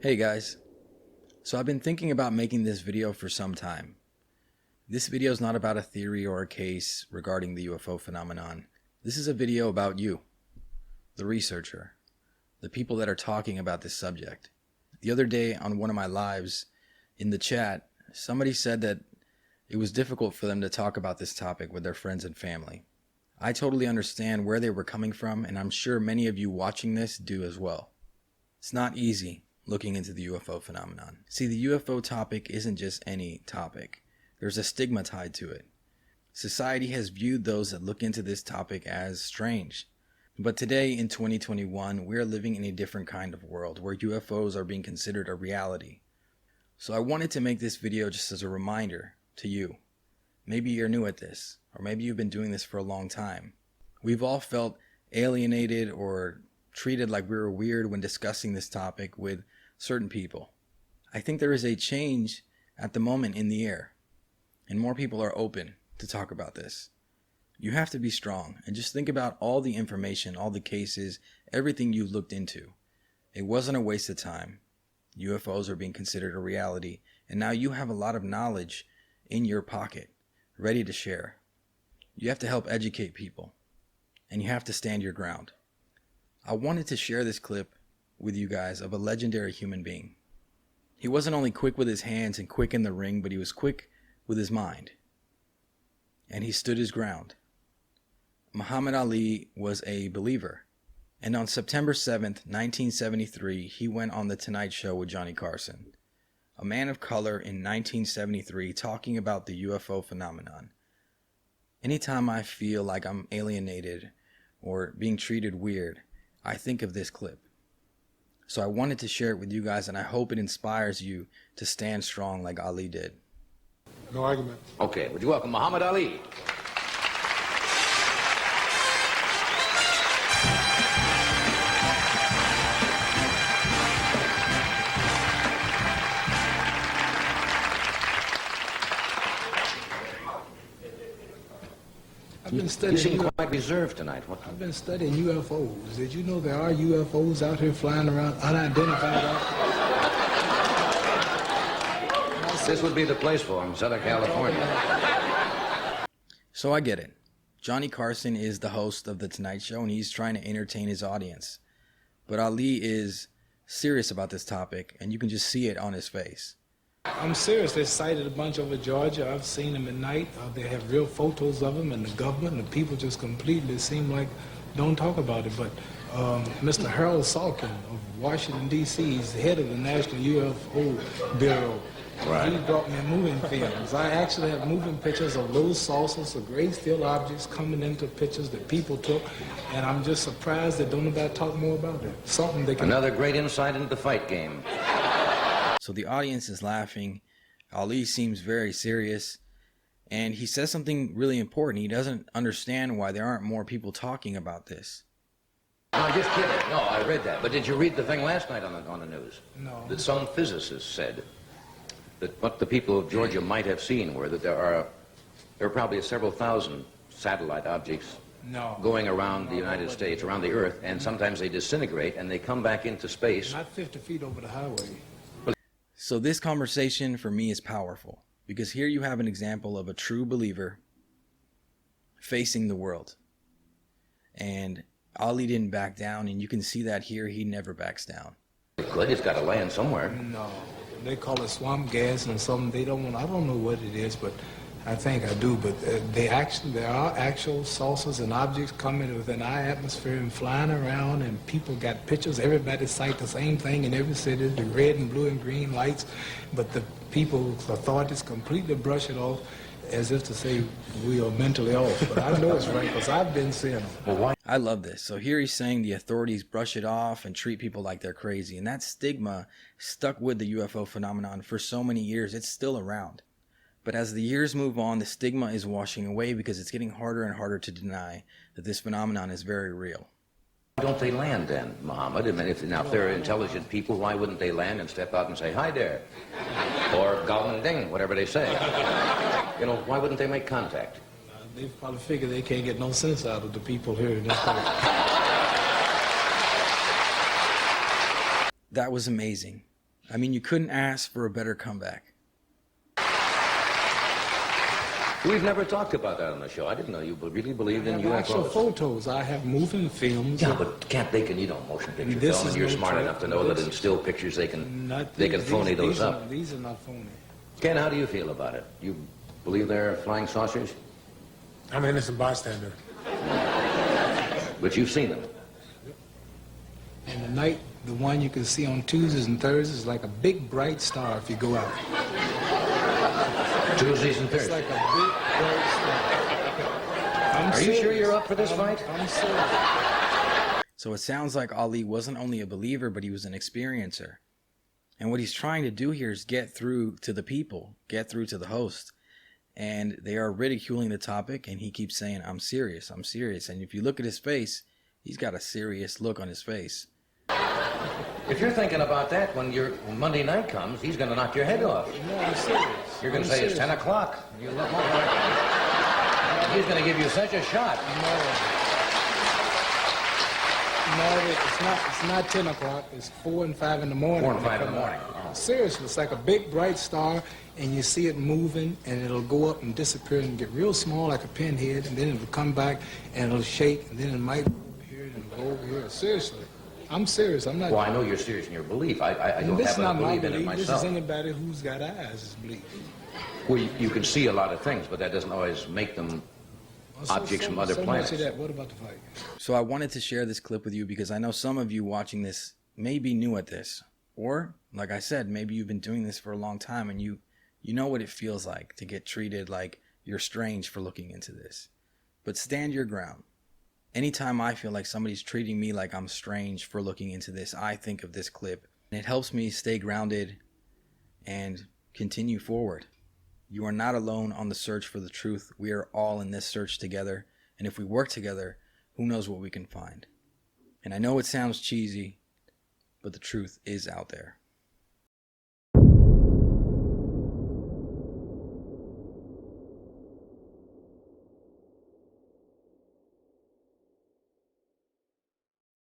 Hey guys, so I've been thinking about making this video for some time. This video is not about a theory or a case regarding the UFO phenomenon. This is a video about you, the researcher, the people that are talking about this subject. The other day on one of my lives in the chat, somebody said that it was difficult for them to talk about this topic with their friends and family. I totally understand where they were coming from, and I'm sure many of you watching this do as well. It's not easy looking into the UFO phenomenon. See, the UFO topic isn't just any topic. There's a stigma tied to it. Society has viewed those that look into this topic as strange. But today in 2021, we're living in a different kind of world where UFOs are being considered a reality. So I wanted to make this video just as a reminder to you. Maybe you're new at this, or maybe you've been doing this for a long time. We've all felt alienated or treated like we were weird when discussing this topic with certain people. I think there is a change at the moment in the air, and more people are open to talk about this. You have to be strong, and just think about all the information, all the cases, everything you've looked into. It wasn't a waste of time. UFOs are being considered a reality, and now you have a lot of knowledge in your pocket, ready to share. You have to help educate people, and you have to stand your ground. I wanted to share this clip with you guys of a legendary human being. He wasn't only quick with his hands and quick in the ring, but he was quick with his mind. And he stood his ground. Muhammad Ali was a believer. And on September 7th, 1973, he went on The Tonight Show with Johnny Carson, a man of color in 1973, talking about the UFO phenomenon. Anytime I feel like I'm alienated or being treated weird, I think of this clip. So I wanted to share it with you guys, and I hope it inspires you to stand strong like Ali did. No argument. Okay, would you welcome Muhammad Ali? You seem quite reserved tonight. I've been studying UFOs. Did you know there are UFOs out here flying around, unidentified? This would be the place for him, Southern California. So I get it. Johnny Carson is the host of The Tonight Show, and he's trying to entertain his audience. But Ali is serious about this topic, and you can just see it on his face. I'm serious. They sighted a bunch over Georgia. I've seen them at night. They have real photos of them, and the government and the people just completely seem like don't talk about it. But Mr. Harold Salkin of Washington, D.C., he's the head of the National UFO Bureau. Right. He brought me moving films. I actually have moving pictures of those saucers, of great steel objects coming into pictures that people took, and I'm just surprised that don't nobody talk more about it. Something they can... Another great insight into the fight game. So the audience is laughing. Ali seems very serious, and he says something really important. He doesn't understand why there aren't more people talking about this. No, just kidding. No, I read that. But did you read the thing last night on the news? No. That some physicists said that what the people of Georgia might have seen were that there are probably several thousand satellite objects going around the United States, around the Earth, and sometimes they disintegrate and they come back into space. Not 50 feet over the highway. So this conversation for me is powerful, because here you have an example of a true believer facing the world. And Ali didn't back down, and you can see that here, he never backs down. Good, it's got to land somewhere. No, they call it swamp gas and something they don't want. I don't know what it is, but I think I do. But there are actual saucers and objects coming within our atmosphere and flying around, and people got pictures. Everybody cite the same thing in every city, the red and blue and green lights, but the authorities completely brush it off as if to say we are mentally off. But I know it's right because I've been seeing them. Well, why? I love this. So here he's saying the authorities brush it off and treat people like they're crazy. And that stigma stuck with the UFO phenomenon for so many years. It's still around. But as the years move on, the stigma is washing away because it's getting harder and harder to deny that this phenomenon is very real. Why don't they land then, Muhammad? I mean, if they're intelligent people, why wouldn't they land and step out and say, hi there? Or Galman Ding, whatever they say. You know, why wouldn't they make contact? They probably figure they can't get no sense out of the people here in this country. That was amazing. I mean, you couldn't ask for a better comeback. We've never talked about that on the show. I didn't know you really believed in I have actual UFOs. photos. I have moving films. Yeah, but can't they can, you know, motion picture This film, is and you're no smart trick. enough to know that in still pictures they can phony those up. These are not phony. Ken, how do you feel about it? You believe they're flying saucers? I'm an innocent bystander. But you've seen them. And the night, the one you can see on Tuesdays and Thursdays is like a big bright star if you go out. Tuesdays and It's Thursdays. like a big bright star. Are you sure you're up for this fight? I'm serious. So it sounds like Ali wasn't only a believer, but he was an experiencer. And what he's trying to do here is get through to the people, get through to the host. And they are ridiculing the topic, and he keeps saying, I'm serious, I'm serious. And if you look at his face, he's got a serious look on his face. If you're thinking about that when Monday night comes, he's going to knock your head off. No, I'm serious. You're going to say it's 10 o'clock. You look over. He's going to give you such a shot. No, it's not 10 o'clock. It's 4 and 5 in the morning. 4 and 5 in the morning. Seriously, it's like a big bright star, and you see it moving, and it'll go up and disappear and get real small like a pinhead, and then it'll come back, and it'll shake, and then it might appear and go over here. Seriously. I'm serious. I'm not. Well, I know you're serious in your belief. I don't this is happen not to my believe in it belief. This myself. is anybody who's got eyes' belief. Well, you can see a lot of things, but that doesn't always make them objects from other planets. Much of that. What about the fight? So I wanted to share this clip with you because I know some of you watching this may be new at this. Or, like I said, maybe you've been doing this for a long time and you know what it feels like to get treated like you're strange for looking into this. But stand your ground. Anytime I feel like somebody's treating me like I'm strange for looking into this, I think of this clip. And it helps me stay grounded and continue forward. You are not alone on the search for the truth. We are all in this search together. And if we work together, who knows what we can find. And I know it sounds cheesy, but the truth is out there.